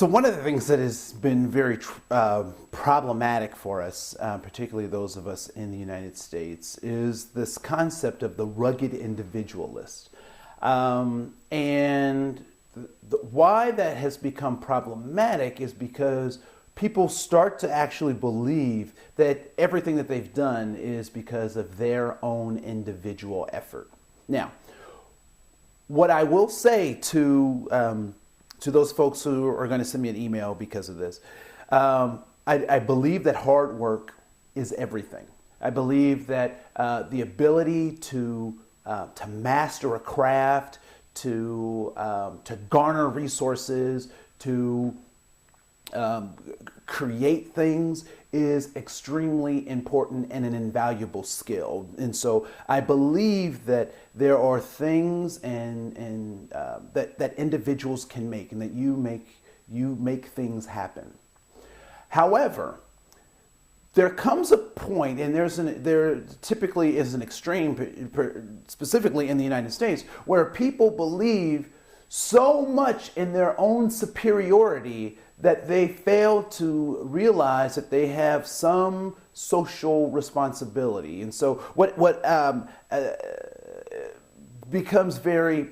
So one of the things that has been very problematic for us, particularly those of us in the United States, is this concept of the rugged individualist. And why that has become problematic is because people start to actually believe that everything that they've done is because of their own individual effort. Now, what I will say to those folks who are going to send me an email because of this, I believe that hard work is everything. I believe that the ability to master a craft, to garner resources, to create things is extremely important and an invaluable skill. And so I believe that there are things that individuals can make, and that you make things happen. However, there comes a point, and there typically is an extreme, specifically in the United States, where people believe so much in their own superiority that they fail to realize that they have some social responsibility. And so what becomes very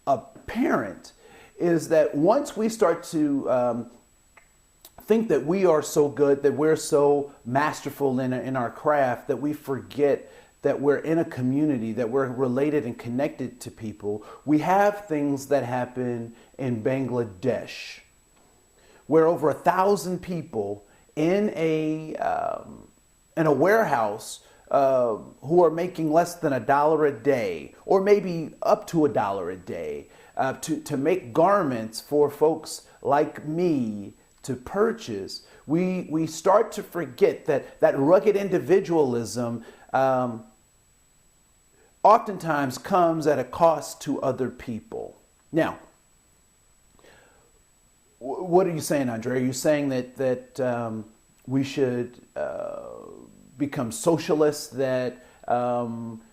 apparent is that once we start to think that we are so good, that we're so masterful in our craft, that we forget that we're in a community, that we're related and connected to people. We have things that happen in Bangladesh, where over 1,000 people in a warehouse who are making less than $1 a day, or maybe up to $1 a day, to make garments for folks like me to purchase. We start to forget that rugged individualism oftentimes comes at a cost to other people. Now, what are you saying, Andre? Are you saying that we should become socialists, that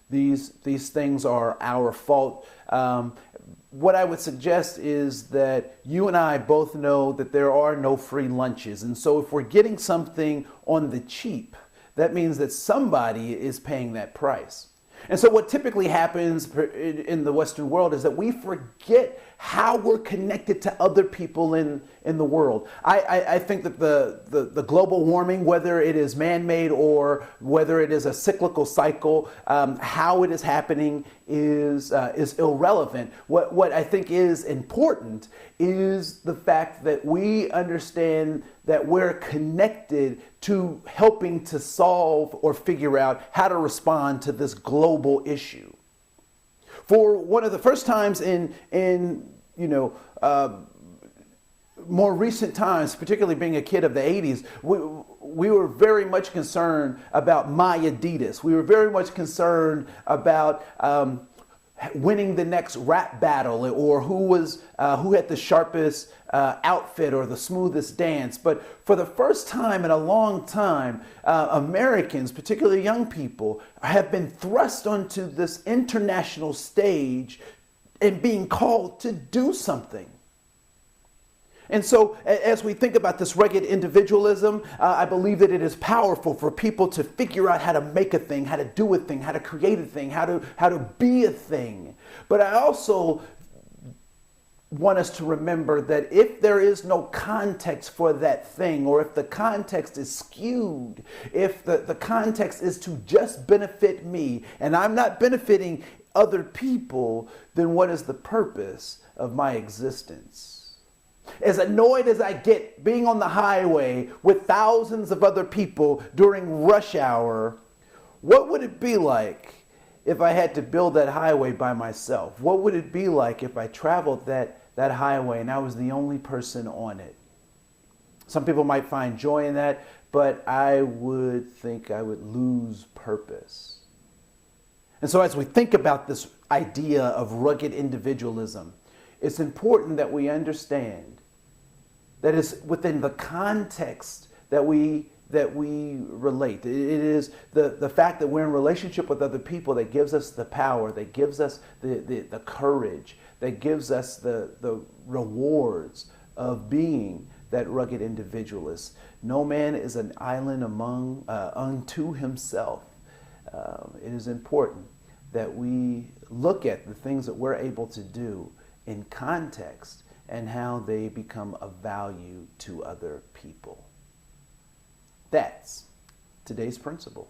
these things are our fault? What I would suggest is that you and I both know that there are no free lunches. And so if we're getting something on the cheap, that means that somebody is paying that price. And so what typically happens in the Western world is that we forget how we're connected to other people in the world. I think that the global warming, whether it is man-made or whether it is a cyclical cycle, how it is happening is irrelevant. What I think is important is the fact that we understand that we're connected to helping to solve or figure out how to respond to this global issue. For one of the first times in more recent times, particularly being a kid of the 80s, we were very much concerned about my Adidas. We were very much concerned about winning the next rap battle, or who had the sharpest outfit or the smoothest dance. But for the first time in a long time, Americans, particularly young people, have been thrust onto this international stage and being called to do something. And so as we think about this rugged individualism, I believe that it is powerful for people to figure out how to make a thing, how to do a thing, how to create a thing, how to be a thing. But I also want us to remember that if there is no context for that thing, or if the context is skewed, if the context is to just benefit me and I'm not benefiting other people, then what is the purpose of my existence? As annoyed as I get being on the highway with thousands of other people during rush hour, what would it be like if I had to build that highway by myself? What would it be like if I traveled that highway and I was the only person on it? Some people might find joy in that, but I would think I would lose purpose. And so as we think about this idea of rugged individualism, it's important that we understand that it's within the context that we relate. It is the fact that we're in relationship with other people that gives us the power, that gives us the courage, that gives us the rewards of being that rugged individualist. No man is an island unto himself. It is important that we look at the things that we're able to do in context and how they become of value to other people. That's today's principle.